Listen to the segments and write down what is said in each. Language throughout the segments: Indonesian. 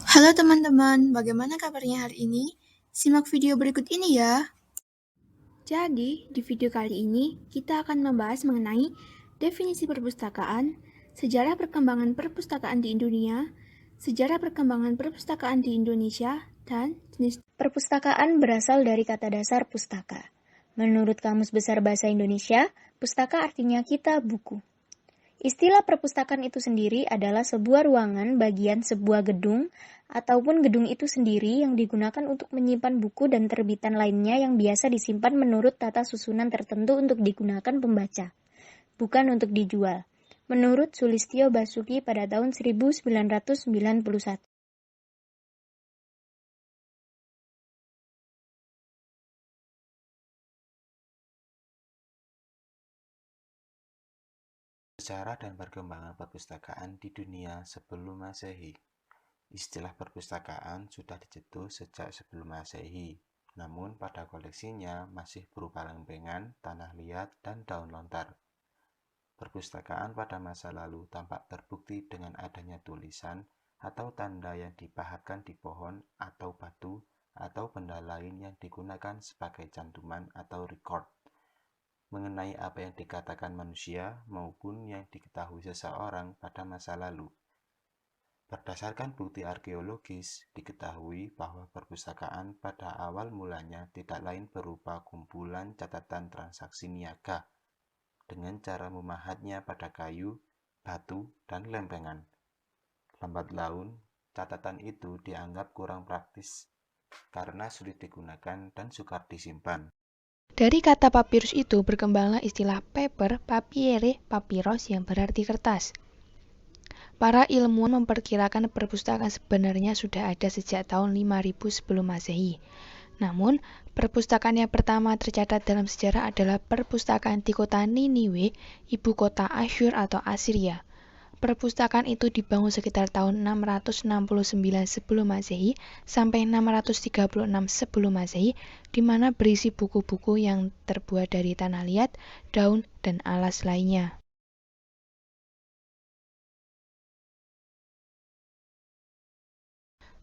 Halo teman-teman, bagaimana kabarnya hari ini? Simak video berikut ini ya. Jadi, di video kali ini kita akan membahas mengenai definisi perpustakaan, sejarah perkembangan perpustakaan di dunia, sejarah perkembangan perpustakaan di Indonesia, dan jenis Perpustakaan berasal dari kata dasar pustaka. Menurut Kamus Besar Bahasa Indonesia, pustaka artinya kitab buku. Istilah perpustakaan itu sendiri adalah sebuah ruangan bagian sebuah gedung ataupun gedung itu sendiri yang digunakan untuk menyimpan buku dan terbitan lainnya yang biasa disimpan menurut tata susunan tertentu untuk digunakan pembaca, bukan untuk dijual. Menurut Sulistyo Basuki pada tahun 1991. Sejarah dan perkembangan perpustakaan di dunia sebelum Masehi. Istilah perpustakaan sudah dicetus sejak sebelum Masehi, namun pada koleksinya masih berupa lempengan, tanah liat, dan daun lontar. Perpustakaan pada masa lalu tampak terbukti dengan adanya tulisan atau tanda yang dipahatkan di pohon atau batu atau benda lain yang digunakan sebagai cantuman atau record mengenai apa yang dikatakan manusia maupun yang diketahui seseorang pada masa lalu. Berdasarkan bukti arkeologis, diketahui bahwa perpustakaan pada awal mulanya tidak lain berupa kumpulan catatan transaksi niaga dengan cara memahatnya pada kayu, batu, dan lempengan. Lambat laun, catatan itu dianggap kurang praktis karena sulit digunakan dan sukar disimpan. Dari kata papirus itu berkembanglah istilah paper, papiere, papyrus yang berarti kertas. Para ilmuwan memperkirakan perpustakaan sebenarnya sudah ada sejak tahun 5000 sebelum Masehi. Namun, perpustakaan yang pertama tercatat dalam sejarah adalah perpustakaan di kota Niniwe, ibu kota Asyur atau Assyria. Perpustakaan itu dibangun sekitar tahun 669 sebelum Masehi sampai 636 sebelum Masehi, di mana berisi buku-buku yang terbuat dari tanah liat, daun, dan alas lainnya.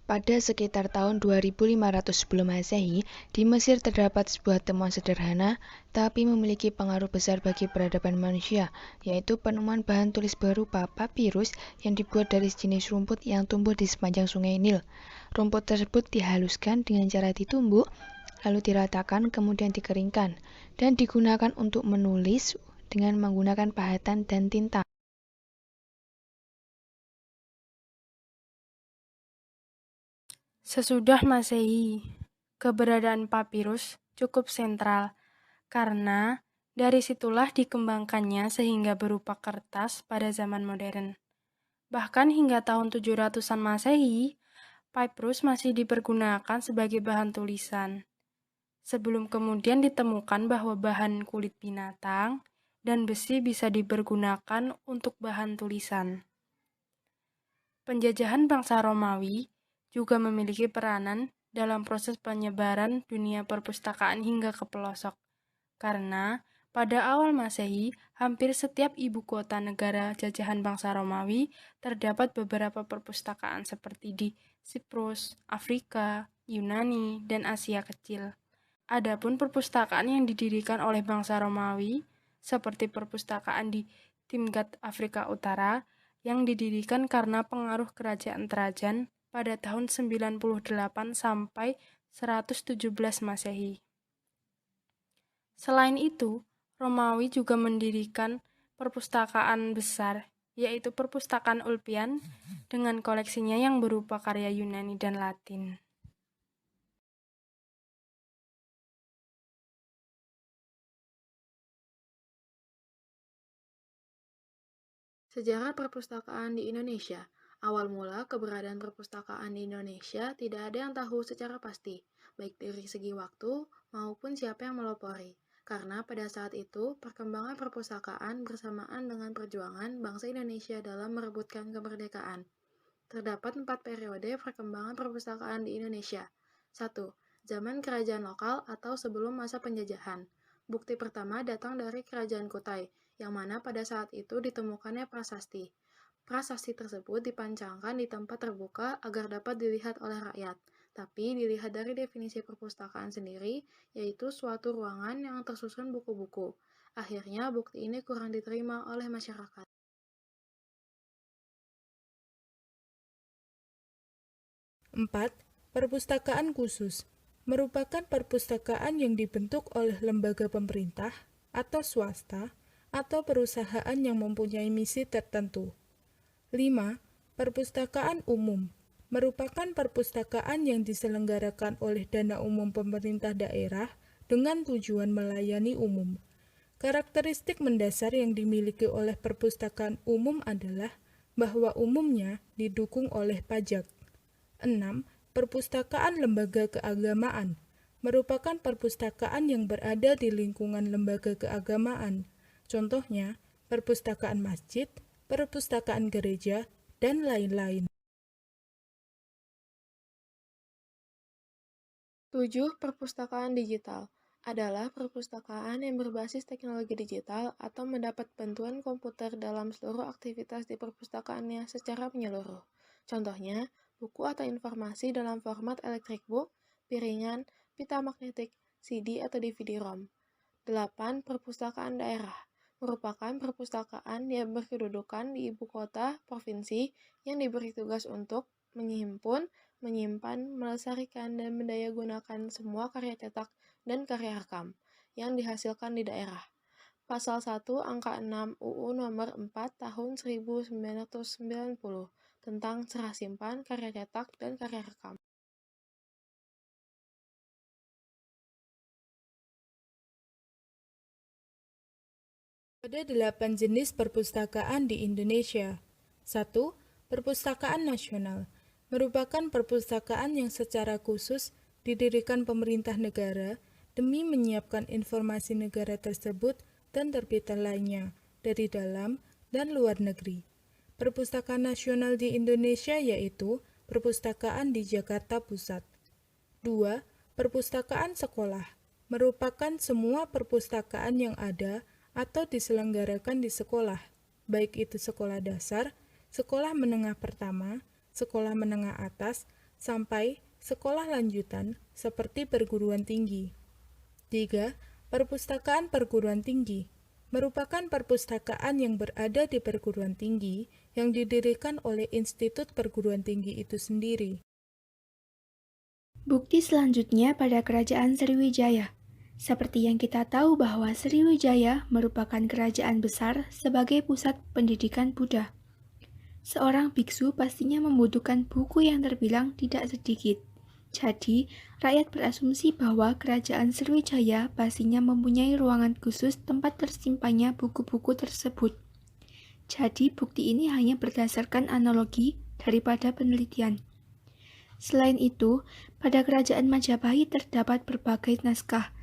Pada sekitar tahun 2500 sebelum Masehi, di Mesir terdapat sebuah temuan sederhana, tapi memiliki pengaruh besar bagi peradaban manusia, yaitu penemuan bahan tulis berupa papirus yang dibuat dari sejenis rumput yang tumbuh di sepanjang sungai Nil. Rumput tersebut dihaluskan dengan cara ditumbuk, lalu diratakan, kemudian dikeringkan, dan digunakan untuk menulis dengan menggunakan pahatan dan tinta. Sesudah Masehi, keberadaan papirus cukup sentral karena dari situlah dikembangkannya sehingga berupa kertas pada zaman modern. Bahkan hingga tahun 700-an Masehi, papirus masih dipergunakan sebagai bahan tulisan. Sebelum kemudian ditemukan bahwa bahan kulit binatang dan besi bisa dipergunakan untuk bahan tulisan. Penjajahan bangsa Romawi juga memiliki peranan dalam proses penyebaran dunia perpustakaan hingga ke pelosok, karena pada awal Masehi, hampir setiap ibu kota negara jajahan bangsa Romawi terdapat beberapa perpustakaan seperti di Siprus, Afrika, Yunani, dan Asia Kecil. Adapun perpustakaan yang didirikan oleh bangsa Romawi, seperti perpustakaan di Timgat Afrika Utara, yang didirikan karena pengaruh kerajaan Trajan pada tahun 98 sampai 117 Masehi. Selain itu, Romawi juga mendirikan perpustakaan besar, yaitu Perpustakaan Ulpian, dengan koleksinya yang berupa karya Yunani dan Latin. Sejarah perpustakaan di Indonesia. Awal mula keberadaan perpustakaan di Indonesia tidak ada yang tahu secara pasti, baik dari segi waktu maupun siapa yang melopori. Karena pada saat itu, perkembangan perpustakaan bersamaan dengan perjuangan bangsa Indonesia dalam merebutkan kemerdekaan. Terdapat 4 periode perkembangan perpustakaan di Indonesia. 1. Zaman kerajaan lokal atau sebelum masa penjajahan. Bukti pertama datang dari Kerajaan Kutai, yang mana pada saat itu ditemukannya prasasti. Prasasti tersebut dipancangkan di tempat terbuka agar dapat dilihat oleh rakyat, tapi dilihat dari definisi perpustakaan sendiri, yaitu suatu ruangan yang tersusun buku-buku. Akhirnya, bukti ini kurang diterima oleh masyarakat. 4. Perpustakaan khusus merupakan perpustakaan yang dibentuk oleh lembaga pemerintah atau swasta atau perusahaan yang mempunyai misi tertentu. 5. Perpustakaan umum merupakan perpustakaan yang diselenggarakan oleh dana umum pemerintah daerah dengan tujuan melayani umum. Karakteristik mendasar yang dimiliki oleh perpustakaan umum adalah bahwa umumnya didukung oleh pajak. 6. Perpustakaan lembaga keagamaan merupakan perpustakaan yang berada di lingkungan lembaga keagamaan. Contohnya, perpustakaan masjid, perpustakaan gereja, dan lain-lain. 7. Perpustakaan digital adalah perpustakaan yang berbasis teknologi digital atau mendapat bantuan komputer dalam seluruh aktivitas di perpustakaannya secara menyeluruh. Contohnya, buku atau informasi dalam format electric book, piringan, pita magnetik, CD atau DVD-ROM. 8. Perpustakaan daerah merupakan perpustakaan yang berkedudukan di ibu kota provinsi yang diberi tugas untuk menghimpun, menyimpan, melestarikan, dan mendayagunakan semua karya cetak dan karya rekam yang dihasilkan di daerah. Pasal 1 Angka 6 UU Nomor 4 Tahun 1990 tentang serah simpan, karya cetak, dan karya rekam. Ada 8 jenis perpustakaan di Indonesia. 1. Perpustakaan nasional merupakan perpustakaan yang secara khusus didirikan pemerintah negara demi menyiapkan informasi negara tersebut dan terbitan lainnya dari dalam dan luar negeri. Perpustakaan nasional di Indonesia yaitu Perpustakaan di Jakarta Pusat. 2. Perpustakaan sekolah merupakan semua perpustakaan yang ada atau diselenggarakan di sekolah, baik itu sekolah dasar, sekolah menengah pertama, sekolah menengah atas, sampai sekolah lanjutan seperti perguruan tinggi. 3. Perpustakaan perguruan tinggi merupakan perpustakaan yang berada di perguruan tinggi yang didirikan oleh institut perguruan tinggi itu sendiri. Bukti selanjutnya pada Kerajaan Sriwijaya. Seperti yang kita tahu bahwa Sriwijaya merupakan kerajaan besar sebagai pusat pendidikan Buddha. Seorang biksu pastinya membutuhkan buku yang terbilang tidak sedikit. Jadi, rakyat berasumsi bahwa kerajaan Sriwijaya pastinya mempunyai ruangan khusus tempat tersimpannya buku-buku tersebut. Jadi, bukti ini hanya berdasarkan analogi daripada penelitian. Selain itu, pada kerajaan Majapahit terdapat berbagai naskah,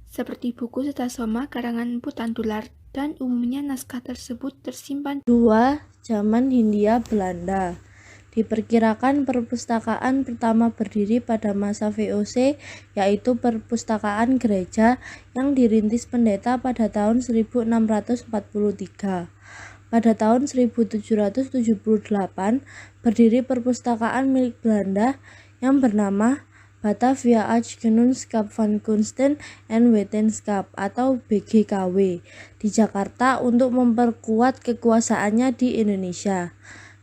seperti buku Sutasoma karangan Empu Tantular, dan umumnya naskah tersebut tersimpan. 2. Zaman Hindia Belanda. Diperkirakan perpustakaan pertama berdiri pada masa VOC, yaitu perpustakaan gereja yang dirintis pendeta pada tahun 1643. Pada tahun 1778, berdiri perpustakaan milik Belanda yang bernama Batavia Archgenooschap van Kunsten en Wetenschap atau BGKW di Jakarta untuk memperkuat kekuasaannya di Indonesia.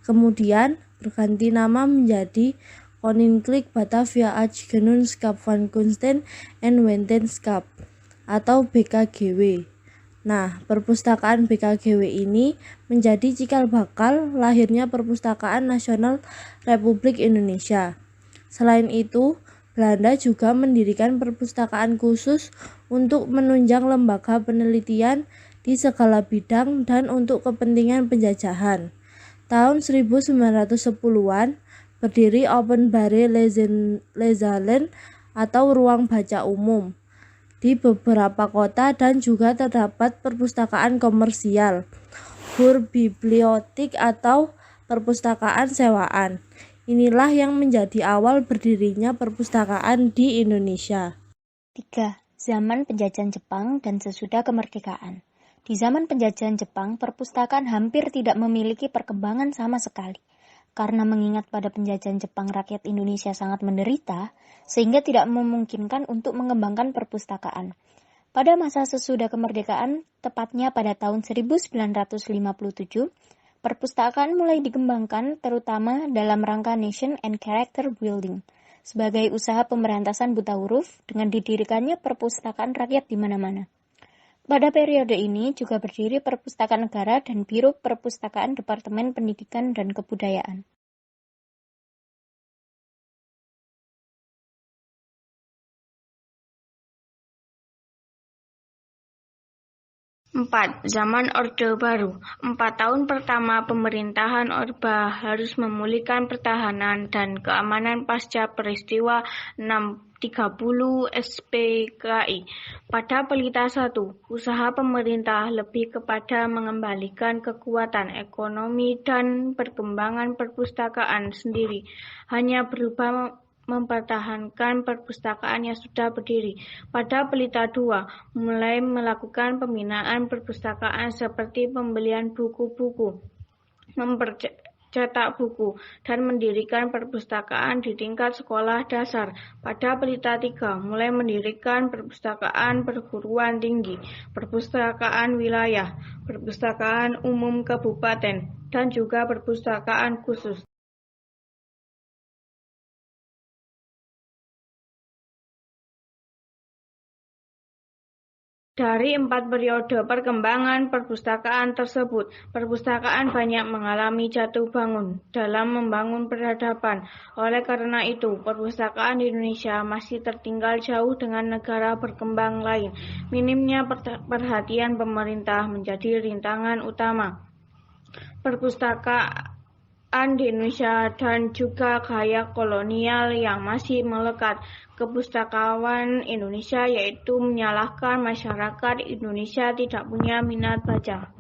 Kemudian berganti nama menjadi Koninklijk Batavia Archgenooschap van Kunsten en Wetenschap atau BKGW. Nah, perpustakaan BKGW ini menjadi cikal bakal lahirnya Perpustakaan Nasional Republik Indonesia. Selain itu, Belanda juga mendirikan perpustakaan khusus untuk menunjang lembaga penelitian di segala bidang dan untuk kepentingan penjajahan. Tahun 1910-an, berdiri Openbare Leeszalen atau ruang baca umum di beberapa kota dan juga terdapat perpustakaan komersial, Boerbibliotheek atau perpustakaan sewaan. Inilah yang menjadi awal berdirinya perpustakaan di Indonesia. 3. Zaman penjajahan Jepang dan sesudah kemerdekaan. Di zaman penjajahan Jepang, perpustakaan hampir tidak memiliki perkembangan sama sekali. Karena mengingat pada penjajahan Jepang rakyat Indonesia sangat menderita, sehingga tidak memungkinkan untuk mengembangkan perpustakaan. Pada masa sesudah kemerdekaan, tepatnya pada tahun 1957, perpustakaan mulai dikembangkan terutama dalam rangka Nation and Character Building, sebagai usaha pemberantasan buta huruf dengan didirikannya perpustakaan rakyat di mana-mana. Pada periode ini juga berdiri Perpustakaan Negara dan Biro Perpustakaan Departemen Pendidikan dan Kebudayaan. 4. Zaman Orde Baru. 4 tahun pertama pemerintahan Orde harus memulihkan pertahanan dan keamanan pasca peristiwa 630 SPKI. Pada Pelita 1, usaha pemerintah lebih kepada mengembalikan kekuatan ekonomi dan perkembangan perpustakaan sendiri, hanya berubah mempertahankan perpustakaan yang sudah berdiri. Pada Pelita 2, mulai melakukan pembinaan perpustakaan seperti pembelian buku-buku, mempercetak buku, dan mendirikan perpustakaan di tingkat sekolah dasar. Pada Pelita 3, mulai mendirikan perpustakaan perguruan tinggi, perpustakaan wilayah, perpustakaan umum kabupaten, dan juga perpustakaan khusus. Dari 4 periode perkembangan perpustakaan tersebut, perpustakaan banyak mengalami jatuh bangun dalam membangun peradaban. Oleh karena itu, perpustakaan di Indonesia masih tertinggal jauh dengan negara berkembang lain. Minimnya perhatian pemerintah menjadi rintangan utama perpustakaan di Indonesia dan juga gaya kolonial yang masih melekat. Kepustakawan Indonesia yaitu menyalahkan masyarakat Indonesia tidak punya minat baca.